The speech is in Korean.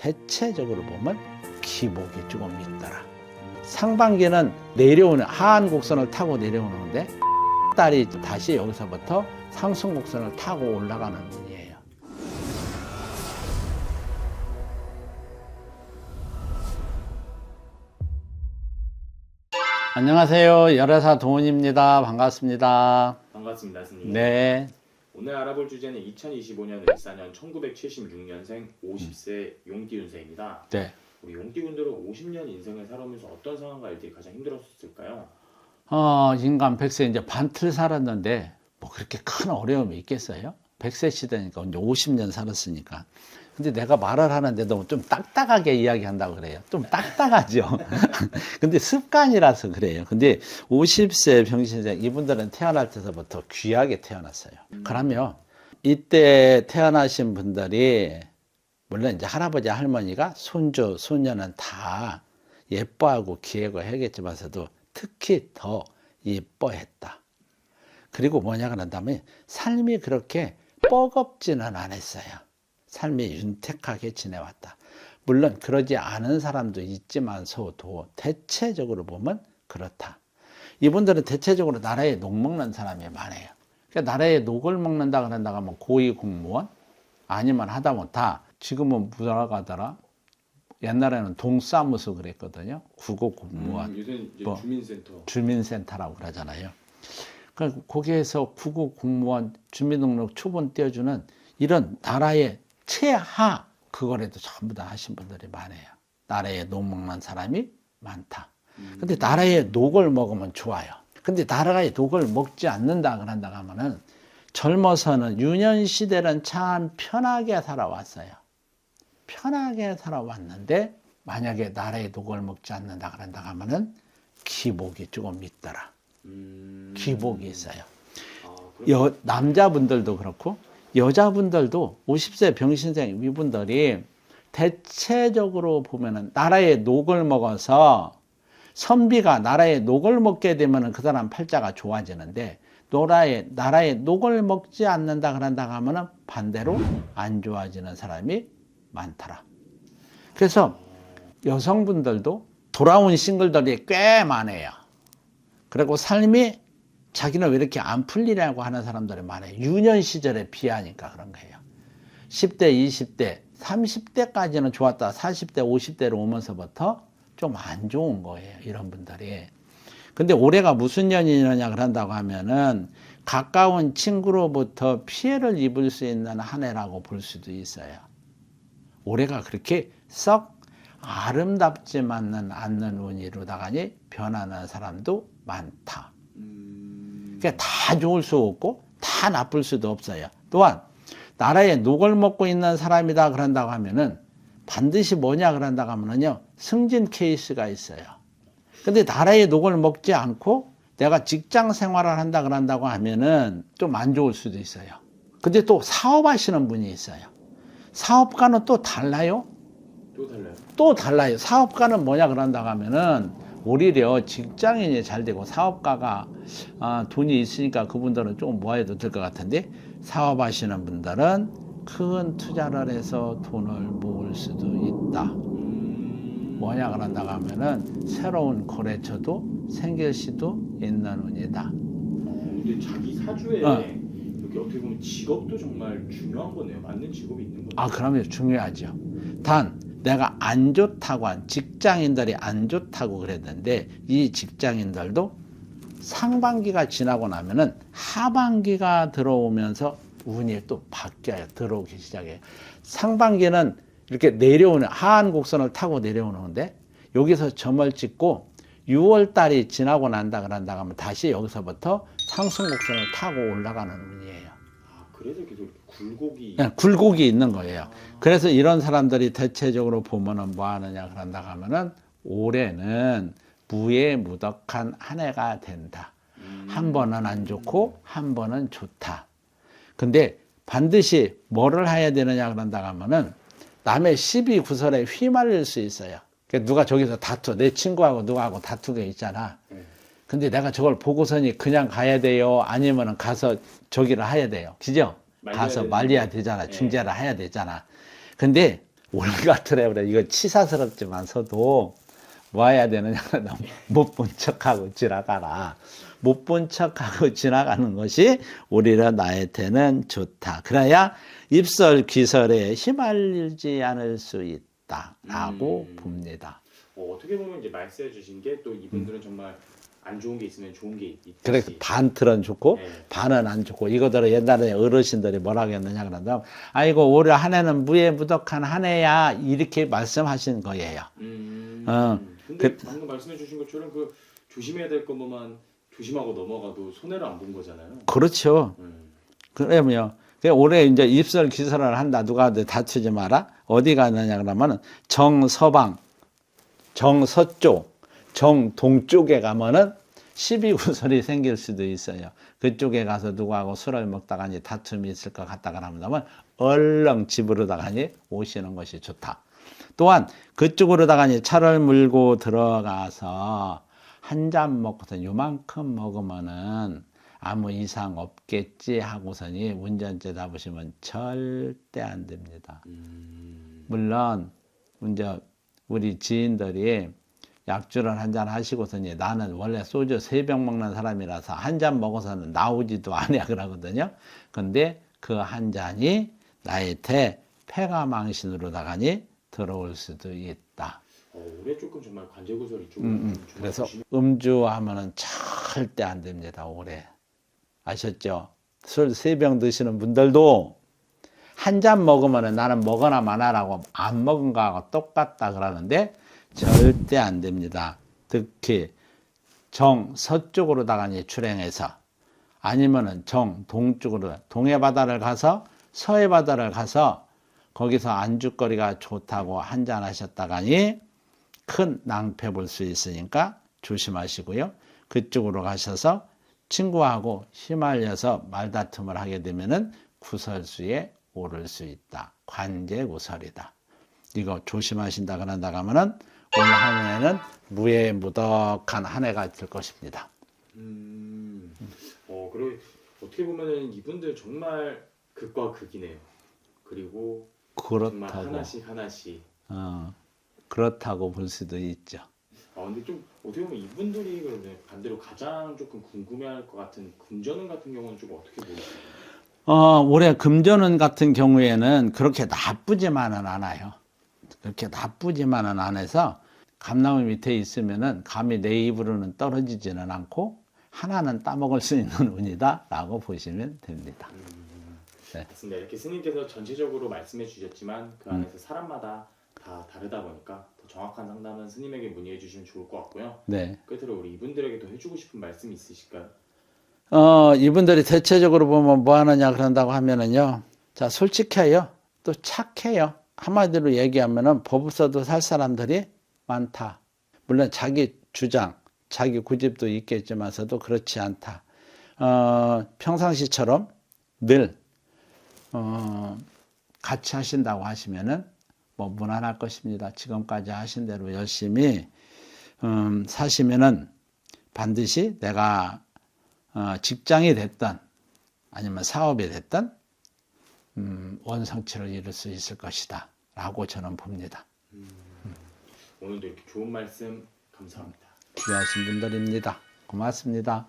대체적으로 보면 기복이 조금 있더라. 상반기는 내려오는 하한 곡선을 타고 내려오는데 달이 다시 여기서부터 상승 곡선을 타고 올라가는 운이에요. 안녕하세요. 열애사 도훈입니다. 반갑습니다. 반갑습니다, 스님. 네. 오늘 알아볼 주제는 2025년 을사년 1976년생 50세 용띠운세입니다. 네. 우리 용띠분들은 50년 인생을 살아오면서 어떤 상황과 일들이 가장 힘들었을까요? 인간 100세 이제 반틀 살았는데 뭐 그렇게 큰 어려움이 있겠어요? 100세 시대니까 이제 50년 살았으니까. 근데 내가 말을 하는데도 좀 딱딱하게 이야기한다고 그래요. 좀 딱딱하죠. 근데 습관이라서 그래요. 근데 50세 병신생 이분들은 태어날 때서부터 귀하게 태어났어요. 그러면 이때 태어나신 분들이 물론 이제 할아버지 할머니가 손주 손녀는 다 예뻐하고 기획을 하겠지만서도 특히 더 예뻐했다. 그리고 뭐냐 그런다면 삶이 그렇게 뻐겁지는 않았어요. 삶이 윤택하게 지내왔다. 물론 그러지 않은 사람도 있지만서도 대체적으로 보면 그렇다. 이분들은 대체적으로 나라에 녹 먹는 사람이 많아요. 그러니까 나라에 녹을 먹는다 그런다고 하면 고위 공무원 아니면 하다못해 다 지금은 뭐라고 하더라? 옛날에는 동사무소 그랬거든요. 국어공무원. 요새는 이제 뭐, 주민센터라고 그러잖아요. 그러니까 거기에서 국어공무원 주민등록 초본 떼어주는 이런 나라의 최하 그거라도 전부 다 하신 분들이 많아요. 나라에 녹 먹는 사람이 많다. 근데 나라에 녹을 먹으면 좋아요. 근데 나라에 녹을 먹지 않는다 그런다 하면은 젊어서는 유년 시대는 참 편하게 살아왔어요. 편하게 살아왔는데 만약에 나라에 녹을 먹지 않는다 그런다 하면은 기복이 조금 있더라. 기복이 있어요. 남자분들도 그렇고 여자분들도 50세 병신생 이분들이 대체적으로 보면은 나라에 녹을 먹어서 선비가 나라에 녹을 먹게 되면은 그 사람 팔자가 좋아지는데 나라에 녹을 먹지 않는다 그런다 하면은 반대로 안 좋아지는 사람이 많더라. 그래서 여성분들도 돌아온 싱글들이 꽤 많아요. 그리고 삶이 자기는 왜 이렇게 안 풀리냐고 하는 사람들이 많아요. 유년 시절에 비하니까 그런 거예요. 10대, 20대, 30대까지는 좋았다. 40대, 50대로 오면서부터 좀 안 좋은 거예요. 이런 분들이. 근데 올해가 무슨 년이냐 그런다고 하면은 가까운 친구로부터 피해를 입을 수 있는 한 해라고 볼 수도 있어요. 올해가 그렇게 썩 아름답지만은 않는 운이로다가니 변하는 사람도 많다. 그러니까 다 좋을 수 없고 다 나쁠 수도 없어요. 또한 나라에 녹을 먹고 있는 사람이다 그런다고 하면은 반드시 뭐냐 그런다고 하면은요 승진 케이스가 있어요. 근데 나라에 녹을 먹지 않고 내가 직장 생활을 한다 그런다고 하면은 좀 안 좋을 수도 있어요. 근데 또 사업하시는 분이 있어요. 사업가는 또 달라요. 또 달라요. 사업가는 뭐냐 그런다고 하면은 오히려 직장인이 잘 되고 사업가가 돈이 있으니까 그분들은 좀 모아도 될 것 같은데 사업하시는 분들은 큰 투자를 해서 돈을 모을 수도 있다. 뭐냐 그런다고 하면은 새로운 거래처도 생길 수도 있는 운이다. 근데 자기 사주에 이렇게 어떻게 보면 직업도 정말 중요한 거네요. 맞는 직업이 있는 거네요. 그럼요. 중요하죠. 단 내가 안 좋다고 한 직장인들이 안 좋다고 그랬는데 이 직장인들도 상반기가 지나고 나면은 하반기가 들어오면서 운이 또 바뀌어요. 들어오기 시작해요. 상반기는 이렇게 내려오는 하한 곡선을 타고 내려오는데 여기서 점을 찍고 6월 달이 지나고 난다 그런다 하면 다시 여기서부터 상승 곡선을 타고 올라가는 운이에요. 그래서 계속 굴곡이 굴곡이 있는 거예요. 그래서 이런 사람들이 대체적으로 보면은 뭐 하느냐 그런다 하면은 올해는 무예무덕한 한 해가 된다. 한 번은 안 좋고 한 번은 좋다. 근데 반드시 뭐를 해야 되느냐 그런다 하면은 남의 시비 구설에 휘말릴 수 있어요. 그러니까 누가 저기서 내 친구하고 누구하고 다투게 있잖아. 근데 내가 저걸 보고서니 그냥 가야 돼요? 아니면 가서 저기를 해야 돼요? 그죠? 가서 말려야 되잖아. 중재를 해야 되잖아. 근데 올 같으래 그래. 이거 치사스럽지만서도 뭐 해야 되느냐. 못 본 척하고 지나가라. 못 본 척하고 지나가는 것이 오히려 나한테는 좋다. 그래야 입설 귀설에 휘말리지 않을 수 있다라고 봅니다. 어떻게 보면 이제 말씀해 주신 게 또 이분들은 정말 안 좋은 게 있으면 좋은 게 있듯이. 그래 반틀은 좋고 네. 반은 안 좋고 이거대로 옛날에 어르신들이 뭐라 했느냐 그런다면 아이고 올해 한 해는 무해무덕한 한 해야 이렇게 말씀하신 거예요. 근데 방금 말씀해 주신 것처럼 그 조심해야 될 것만 조심하고 넘어가도 손해를 안 본 거잖아요. 그렇죠. 그러면요. 올해 이제 입설 기설을 한다. 누가 다투지 마라. 어디 가느냐 그러면 정서방, 정서쪽, 정동쪽에 가면은 시비구설이 생길 수도 있어요. 그쪽에 가서 누구하고 술을 먹다가니 다툼이 있을 것 같다가 하면 얼렁 집으로다가니 오시는 것이 좋다. 또한 그쪽으로다가니 차를 물고 들어가서 한 잔 먹고서 요만큼 먹으면은 아무 이상 없겠지 하고서니 운전대 잡으시면 절대 안 됩니다. 물론 이제 우리 지인들이 약주를 한 잔 하시고서니 나는 원래 소주 3병 먹는 사람이라서 한 잔 먹어서는 나오지도 않아 그러거든요. 근데 그 한 잔이 나한테 폐가망신으로다가니 들어올 수도 있다. 올해 조금 정말 관제구설이 조금 그래서 음주하면은 절대 안 됩니다. 올해 아셨죠? 술 3병 드시는 분들도 한 잔 먹으면은 나는 먹거나 마나라고 안 먹은 거하고 똑같다 그러는데 절대 안 됩니다. 특히 정서쪽으로다가 출행해서 아니면은 정동쪽으로 동해 바다를 가서 서해 바다를 가서 거기서 안주거리가 좋다고 한잔 하셨다가니 큰 낭패 볼 수 있으니까 조심하시고요. 그쪽으로 가셔서 친구하고 휘말려서 말다툼을 하게 되면은 구설수에 오를 수 있다. 관제구설이다. 이거 조심하신다 그런다고 하면은 올 한 해는 무해무덕한 한 해가 될 것입니다. 그리고 어떻게 보면은 이분들 정말 극과 극이네요. 그리고 정말 그렇다고 하나씩 하나씩. 그렇다고 볼 수도 있죠. 근데 좀 어떻게 보면 이분들이 그러면 반대로 가장 조금 궁금해할 것 같은 금전운 같은 경우는 좀 어떻게 보이세요? 올해 금전운 같은 경우에는 그렇게 나쁘지만은 않아요. 그렇게 나쁘지만은 않아서 감나무 밑에 있으면은 감이 내 입으로는 떨어지지는 않고 하나는 따먹을 수 있는 운이다라고 보시면 됩니다. 네. 맞습니다. 이렇게 스님께서 전체적으로 말씀해 주셨지만 그 안에서 사람마다 다 다르다 보니까 더 정확한 상담은 스님에게 문의해 주시면 좋을 것 같고요. 네. 끝으로 우리 이분들에게 더 해주고 싶은 말씀 있으실까요? 이분들이 대체적으로 보면 뭐 하느냐 그런다고 하면은요. 자, 솔직해요. 또 착해요. 한마디로 얘기하면은 법없어도 살 사람들이 많다. 물론 자기 주장, 자기 고집도 있겠지만서도 그렇지 않다. 평상시처럼 늘 같이 하신다고 하시면은 뭐 무난할 것입니다. 지금까지 하신 대로 열심히 사시면은 반드시 내가 직장이 됐든 아니면 사업이 됐든 원성치를 이룰 수 있을 것이다 라고 저는 봅니다. 오늘도 이렇게 좋은 말씀 감사합니다. 귀하신 분들입니다. 고맙습니다.